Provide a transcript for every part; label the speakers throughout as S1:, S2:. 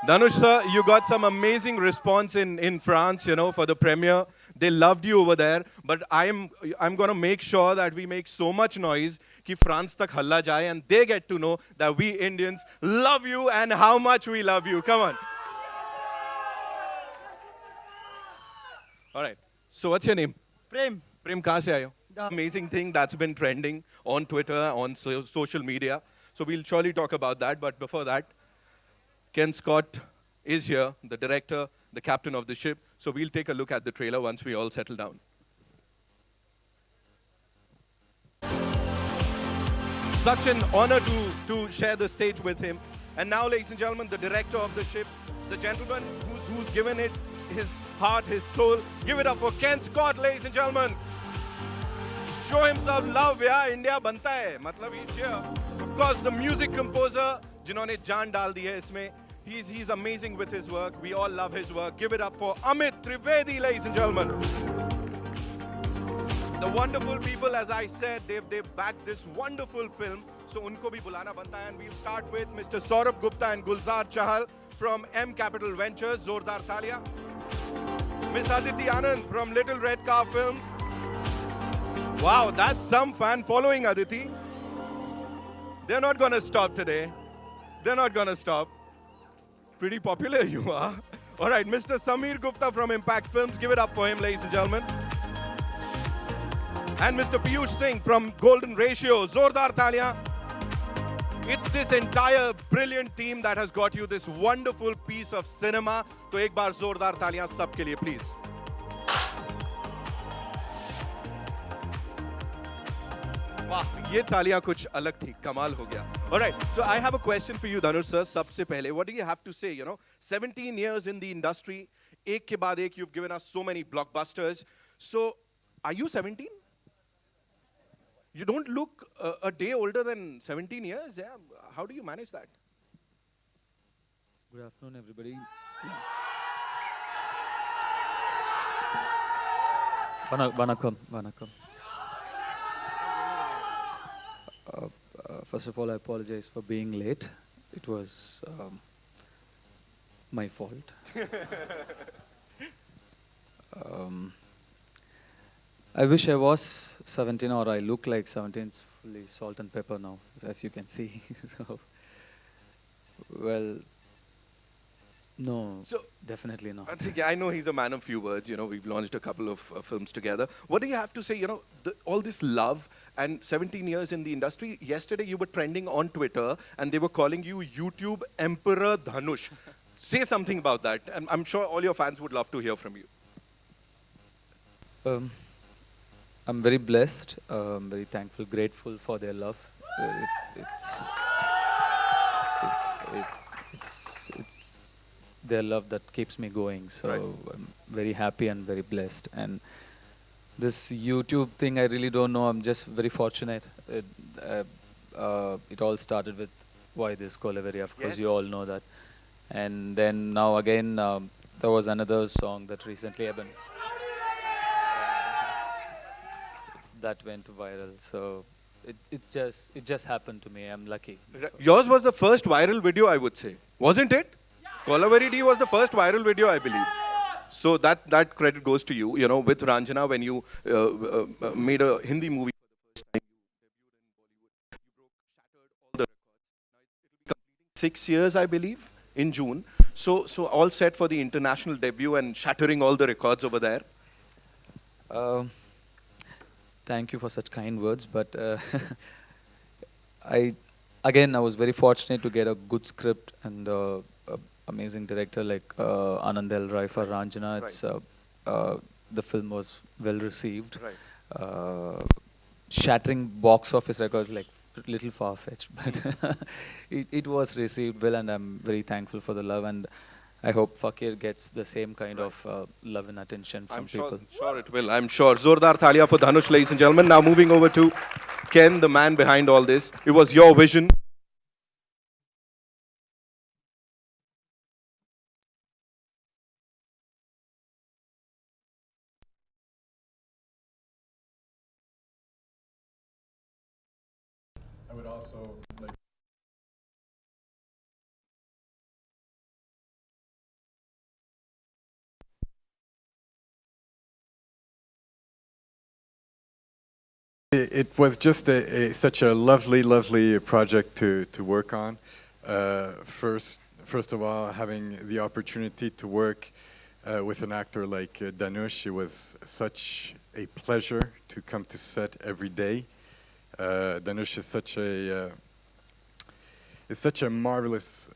S1: Dhanush sir, you got some amazing response in France, you know, for the premiere. They loved you over there, but I'm going to make sure that we make so much noise कि France tak halla jaye and they get to know that we Indians love you and how much we love you. Come on. All right. So what's your name?
S2: Prem.
S1: Prem, kahan se aaye ho? Amazing thing that's been trending on Twitter, on social media. So we'll surely talk about that, but before that, Ken Scott is here, the director, the captain of the ship. So we'll take a look at the trailer once we all settle down. Such an honor to share the stage with him. And now, ladies and gentlemen, the director of the ship, the gentleman who's given it his heart, his soul. Give it up for Ken Scott, ladies and gentlemen. Show him some love, yeah. India banta hai. Matlab he's here. Of course, the music composer, जिन्होंने जान डाल दी है इसमें. He's amazing with his work. We all love his work. Give it up for Amit Trivedi, ladies and gentlemen. The wonderful people, as I said, they've backed this wonderful film. So unko bhi bulana banta hai. And we'll start with Mr. Saurabh Gupta and Gulzar Chahal from M Capital Ventures. Zordar Thalia. Miss Aditi Anand from Little Red Car Films. Wow, that's some fan following, Aditi. They're not going to stop today. They're not going to stop. Pretty popular you are. All right, Mr. Samir Gupta from Impact Films. Give it up for him, ladies and gentlemen. And Mr. Piyush Singh from Golden Ratio. Zordar Thalia. It's this entire brilliant team that has got you this wonderful piece of cinema. So ek baar zordar taliyan sab ke liye, please. Wow, ये तालियां कुछ अलग थी, कमाल हो गया. All right, so I have a question for you, Dhanush sir. सबसे पहले, what do you have to say? You know, 17 years in the industry, एक के बाद एक, you've given us so many blockbusters. So, are you 17? You don't look a day older than 17 years. Yeah, how do you manage that?
S3: Good afternoon, everybody. Vanakkam. First of all, I apologize for being late. It was my fault. I wish I was 17 or I look like 17. It's fully salt and pepper now, as you can see. So, well, no, so, definitely not.
S1: I know he's a man of few words. You know, we've launched a couple of films together. What do you have to say? You know, all this love and 17 years in the industry. Yesterday, you were trending on Twitter, and they were calling you YouTube Emperor Dhanush. Say something about that. And I'm sure all your fans would love to hear from you.
S3: I'm very blessed, very thankful, grateful for their love. It's their love that keeps me going. So right. I'm very happy and very blessed. And this YouTube thing, I really don't know. I'm just very fortunate. It all started with Why This Kolaveri. Of course, you all know that. And then now again, there was another song that recently happened. That went viral. So it just happened to me. I'm lucky. So.
S1: Yours was the first viral video, I would say. Wasn't it? Kolaveri D was the first viral video, I believe. So that credit goes to you. You know, with Ranjana, when you made a Hindi movie for the first time, you debuted in Bollywood, you shattered all the records. Now it will be completing 6 years, I believe, in June. So all set for the international debut and shattering all the records over there.
S3: Thank you for such kind words, but I was very fortunate to get a good script and amazing director like Anand L. Rai for Ranjana. Right. It's the film was well received. Right. Shattering box office records, like little far-fetched, but it was received well, and I'm very thankful for the love. And I hope Fakir gets the same kind of love and attention from
S1: I'm
S3: people.
S1: sure it will. I'm sure. Zordar Thalia for Dhanush, ladies and gentlemen. Now moving over to Ken, the man behind all this. It was your vision.
S2: I would also like. It was just such a lovely project to work on. First of all, having the opportunity to work with an actor like Dhanush, it was such a pleasure to come to set every day. Dhanush is such a marvelous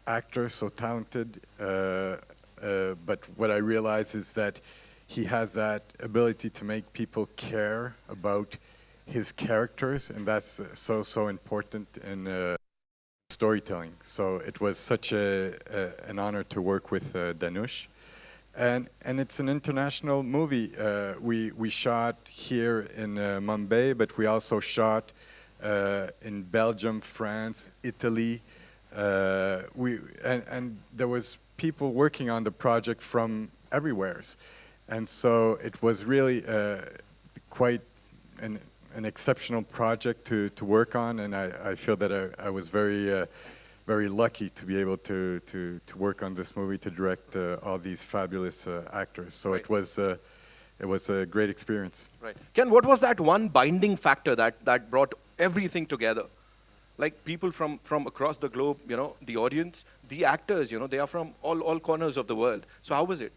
S2: actor, so talented. But what I realize is that he has that ability to make people care about his characters, and that's so important in storytelling. So it was such an honor to work with Dhanush. And it's an international movie. We shot here in Mumbai, but we also shot in Belgium, France, Italy. And there was people working on the project from everywhere. And so it was really quite an exceptional project to work on, and I feel that I was very lucky to be able to work on this movie, to direct all these fabulous actors. So
S1: Right.
S2: it was a great experience.
S1: Right. Ken, what was that one binding factor that brought everything together? Like people from across the globe, you know, the audience, the actors, you know, they are from all corners of the world. So how was it?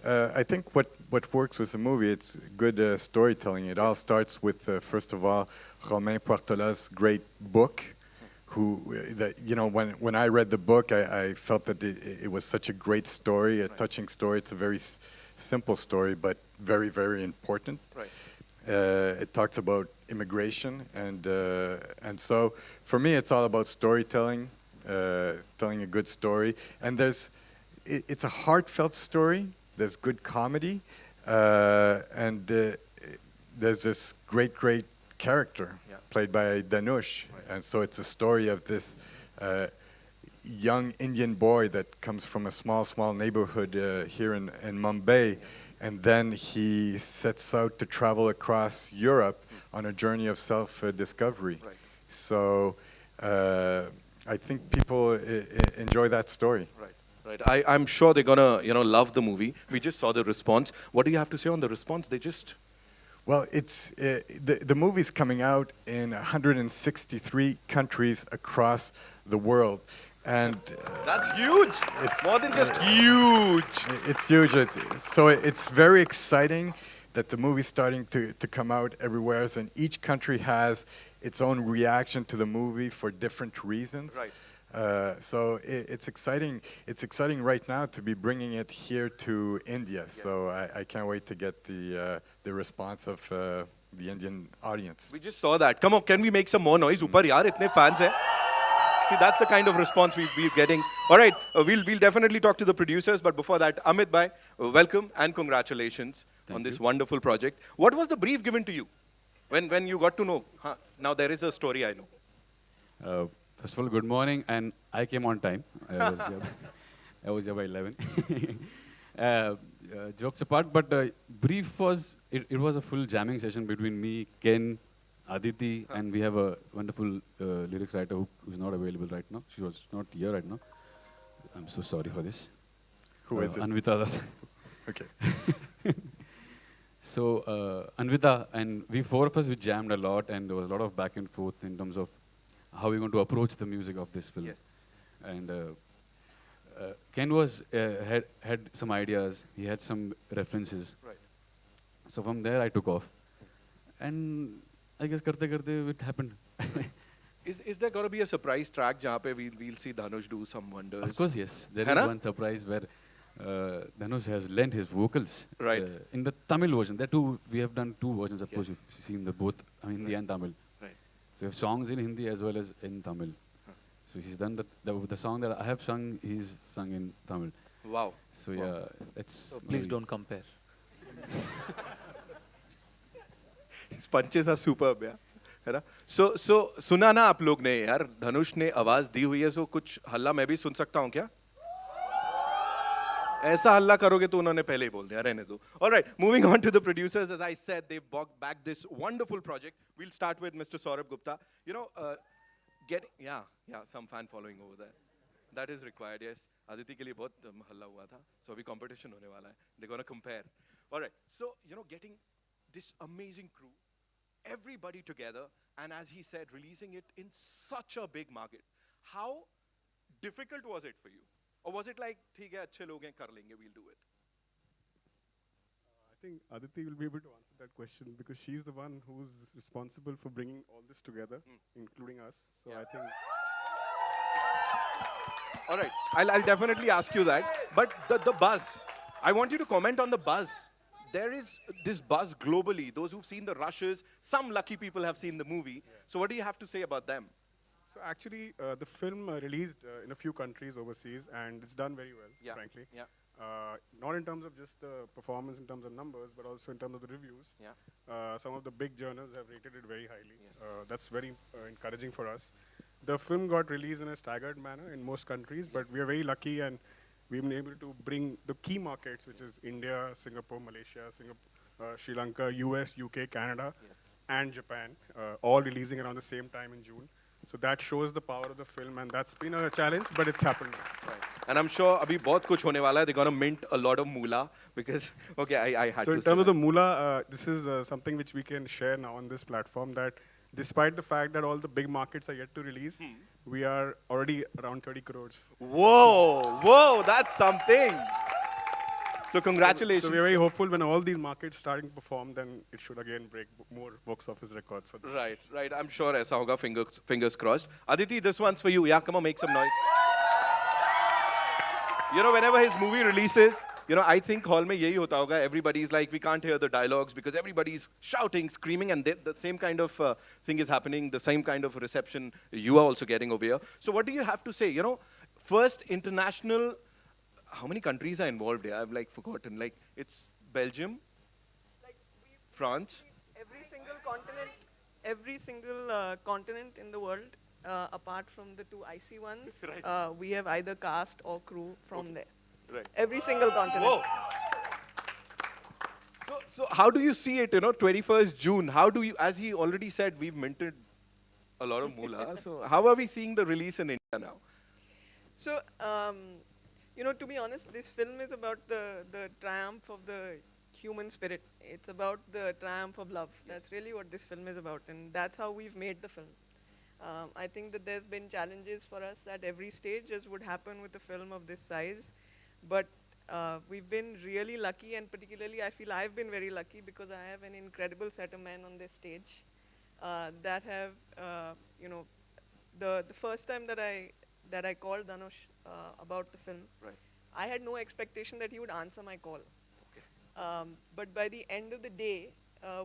S2: I think what works with the movie, it's good storytelling. It all starts with, first of all, Romain Poirtola's great book. You know, when I read the book, I felt that it was such a great story, a touching story. It's a very simple story, but very important.
S1: Right.
S2: It talks about immigration, and so for me, it's all about storytelling, telling a good story. And it's a heartfelt story. There's good comedy, and there's this great character played by Dhanush. Right. And so it's a story of this young Indian boy that comes from a small neighborhood here in Mumbai, and then he sets out to travel across Europe on a journey of self-discovery. Right. So I think people enjoy that story.
S1: Right. Right. I'm sure they're gonna, you know, love the movie. We just saw the response. What do you have to say on the response? They just...
S2: Well, it's the movie's coming out in 163 countries across the world, and
S1: that's huge. It's more than just huge.
S2: It's huge. It's very exciting that the movie's starting to come out everywhere, and each country has its own reaction to the movie for different reasons.
S1: Right.
S2: So it's exciting. It's exciting right now to be bringing it here to India. Yes. So I can't wait to get the response of the Indian audience.
S1: We just saw that. Come on, can we make some more noise? Upar yaar, itne fans hai. See, that's the kind of response we're getting. All right, we'll definitely talk to the producers, but before that, Amit bhai, welcome and congratulations on this wonderful project. What was the brief given to you when you got to know? Now there is a story, I know.
S4: First of all, good morning, and I came on time. I was here by 11. Jokes apart, but brief was, it was a full jamming session between me, Ken, Aditi, and we have a wonderful lyrics writer who's not available right now. She was not here right now. I'm so sorry for this.
S2: Who is it?
S4: Anvita.
S2: Okay.
S4: So Anvita and we four of us, we jammed a lot, and there was a lot of back and forth in terms of how we're going to approach the music of this film.
S1: Yes.
S4: And Ken was had some ideas. He had some references.
S1: Right.
S4: So from there, I took off, and I guess karte it happened.
S1: Is there going to be a surprise track where we'll see Dhanush do some wonders?
S4: Of course, yes. There is one surprise where Dhanush has lent his vocals.
S1: Right.
S4: In the Tamil version. We have done two versions, of course.
S1: Yes.
S4: You've seen both, Hindi and Tamil.
S1: Right.
S4: So we have songs in Hindi as well as in Tamil. So he's done the song that I have sung, he's sung in Tamil.
S1: Wow.
S4: So yeah, it's.
S3: So please don't compare.
S1: His punches are superb, yeah. है ना? So सुना ना आप लोग ने यार, धनुष ने आवाज दी हुई है, so कुछ हल्ला मैं भी सुन सकता हूँ क्या? ऐसा हल्ला करोगे तो उन्होंने पहले ही बोल दिया, रहने दो. All right, moving on to the producers. As I said, they've backed this wonderful project. We'll start with Mr. Saurabh Gupta. You know, yeah, some fan following over there. That is required, yes. Aditi के लिए बहुत हल्ला हुआ था. So अभी competition होने वाला है. They're gonna compare. All right, so you know, getting this amazing crew, everybody together, and as he said, releasing it in such a big market. How difficult was it for you? Or was it like, ठीक है, अच्छे लोग हैं, कर लेंगे, we'll do it?
S5: I think Aditi will be able to answer that question because she's the one who's responsible for bringing all this together, including us. So
S1: Yeah.
S5: I think
S1: All right, I'll definitely ask you that. But the buzz, I want you to comment on the buzz. There is this buzz globally. Those who've seen the rushes, some lucky people have seen the movie. So what do you have to say about them?
S5: so. Actually, the film released in a few countries overseas, and it's done very well.
S1: Yeah.
S5: Frankly,
S1: Yeah.
S5: not in terms of just the performance, in terms of numbers, but also in terms of the reviews.
S1: Yeah.
S5: Some of the big journals have rated it very highly.
S1: Yes.
S5: That's very encouraging for us. The film got released in a staggered manner in most countries, but we are very lucky and we've been able to bring the key markets, which is India, Singapore, Malaysia, Sri Lanka, US, UK, Canada,
S1: Yes.
S5: and Japan, all releasing around the same time in June. So that shows the power of the film, and that's been a challenge, but it's happened.
S1: Right. And I'm sure अभी बहुत कुछ होने वाला है. They're gonna mint a lot of moolah because okay, I had
S5: So
S1: to
S5: in
S1: say
S5: terms of
S1: that.
S5: the moolah, this is something which we can share now on this platform, that despite the fact that all the big markets are yet to release, we are already around 30 crores.
S1: Whoa, that's something. So congratulations.
S5: So we're very hopeful when all these markets starting to perform, then it should again break more box office records for them.
S1: Right. I'm sure ऐसा होगा. Fingers crossed. Aditi, this one's for you. Yeah, come on, make some noise. You know, whenever his movie releases, you know, I think hall में यही होता होगा. Everybody's like, we can't hear the dialogues because everybody's shouting, screaming, and the same kind of thing is happening. The same kind of reception you are also getting over here. So what do you have to say? You know, first international. How many countries are involved here? I've like forgotten. Like it's Belgium,
S6: Like
S1: France.
S6: every single continent in the world, apart from the two icy ones,
S1: Right.
S6: we have either cast or crew from there.
S1: Right.
S6: Every single continent.
S1: Whoa. So how do you see it? You know, 21st June. How do you? As he already said, we've minted a lot of moolah. So how are we seeing the release in India now?
S6: So, you know, to be honest, this film is about the triumph of the human spirit. It's about the triumph of love. That's really what this film is about, and that's how we've made the film. I think that there's been challenges for us at every stage, as would happen with a film of this size, but we've been really lucky, and particularly I feel I've been very lucky because I have an incredible set of men on this stage that have, you know, the first time that I called Dhanush about the film,
S1: Right.
S6: I had no expectation that he would answer my call. But by the end of the day,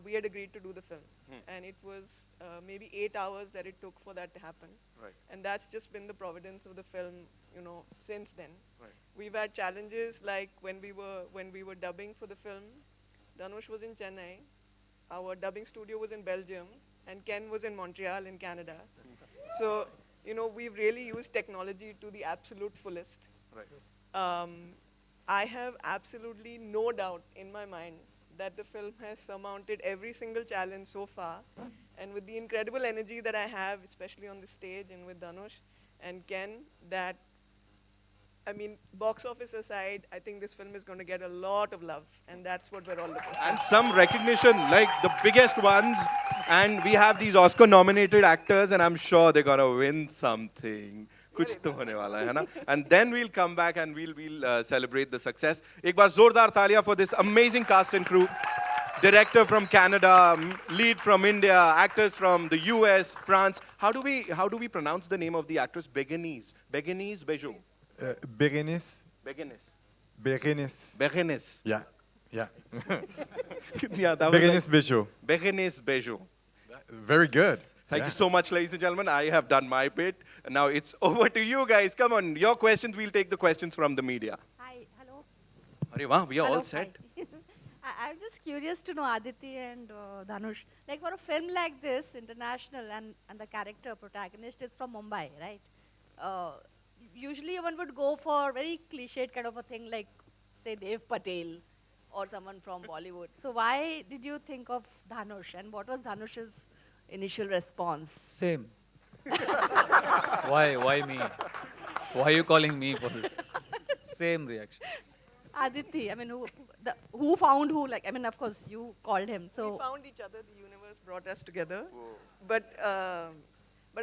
S6: we had agreed to do the film. And it was maybe 8 hours that it took for that to happen.
S1: Right.
S6: And that's just been the providence of the film, you know, since then.
S1: Right.
S6: We've had challenges like when we were dubbing for the film, Dhanush was in Chennai, our dubbing studio was in Belgium, and Ken was in Montreal in Canada. So, you know, we've really used technology to the absolute fullest.
S1: Right.
S6: I have absolutely no doubt in my mind that the film has surmounted every single challenge so far. And with the incredible energy that I have, especially on the stage and with Dhanush and Ken, that, I mean, box office aside, I think this film is going to get a lot of love. And that's what we're all looking for.
S1: And some recognition, like the biggest ones. And we have these Oscar-nominated actors, and I'm sure they're gonna win something. कुछ तो होने वाला है ना? And then we'll come back and we'll celebrate the success. एक बार जोरदार तालियां for this amazing cast and crew. Director from Canada, lead from India, actors from the US, France. How do we pronounce the name of the actress? Beguenese, Bejo.
S2: Berenice.
S1: Yeah.
S2: Yeah,
S1: That was
S2: Berenice Bejo.
S1: Beguenese Bejo.
S2: Very good.
S1: Thank
S2: Yeah.
S1: you so much, ladies and gentlemen. I have done my bit. Now it's over to you guys. Come on, your questions. We'll take the questions from the media.
S7: Hi, Arey wow, we are
S8: Hello,
S7: all set.
S8: hi. I'm just curious to know Aditi and Dhanush. Like for a film like this, international, and the character protagonist is from Mumbai, right? Usually one would go for very cliched kind of a thing like, say, Dev Patel or someone from Bollywood. So why did you think of Dhanush, and what was Dhanush's initial response?
S3: Same. Why me? Why are you calling me for this? Same reaction.
S8: Aditi, I mean, who found who? Like, I mean, of course, you called him. So
S6: We found each other. The universe brought us together. But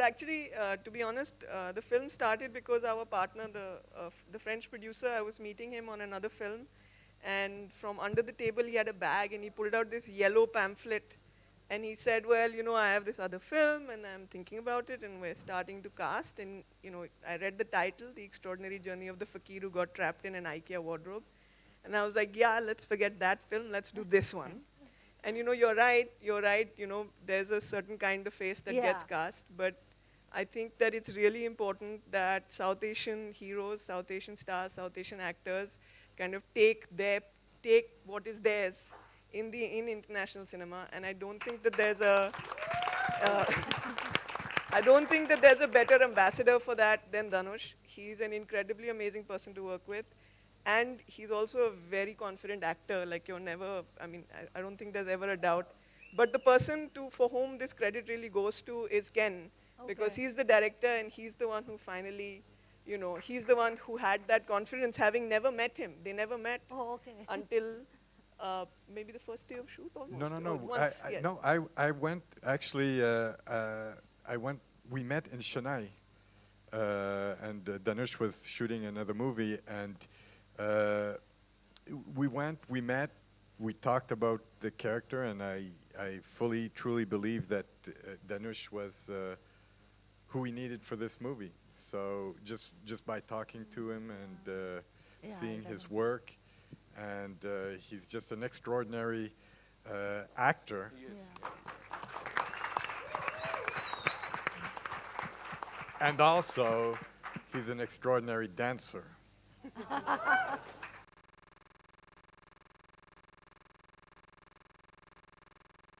S6: actually, to be honest, the film started because our partner, the French producer, I was meeting him on another film, and from under the table he had a bag and he pulled out this yellow pamphlet, and he said, "Well, you know, I have this other film and I'm thinking about it, and we're starting to cast." And you know, I read the title, "The Extraordinary Journey of the Fakir Who Got Trapped in an IKEA Wardrobe," and I was like, "Yeah, let's forget that film. Let's do this one." And you know, you're right, you know, there's a certain kind of face that gets
S8: Yeah.
S6: cast, but I think that it's really important that South Asian heroes, South Asian stars, South Asian actors kind of take what is theirs in international cinema, and I don't think that there's a uh, I don't think that there's a better ambassador for that than Dhanush. He's an incredibly amazing person to work with. And he's also a very confident actor. Like you're never, I mean, I don't think there's ever a doubt. But the person for whom this credit really goes to is Ken. Because
S8: Okay.
S6: he's the director and he's the one who finally, you know, he's the one who had that confidence having never met him. They never met
S8: Oh, okay.
S6: until maybe the first day of shoot almost.
S2: No, no,
S6: or
S2: no.
S6: once, yeah.
S2: No, I went actually. I went. We met in Chennai, and Dhanush was shooting another movie, and we went. We met. We talked about the character, and I fully, truly believe that Dhanush was who we needed for this movie. So just by talking to him and
S8: Yeah,
S2: seeing his
S8: definitely.
S2: work, and he's just an extraordinary actor.
S8: Yeah.
S2: And also, he's an extraordinary dancer.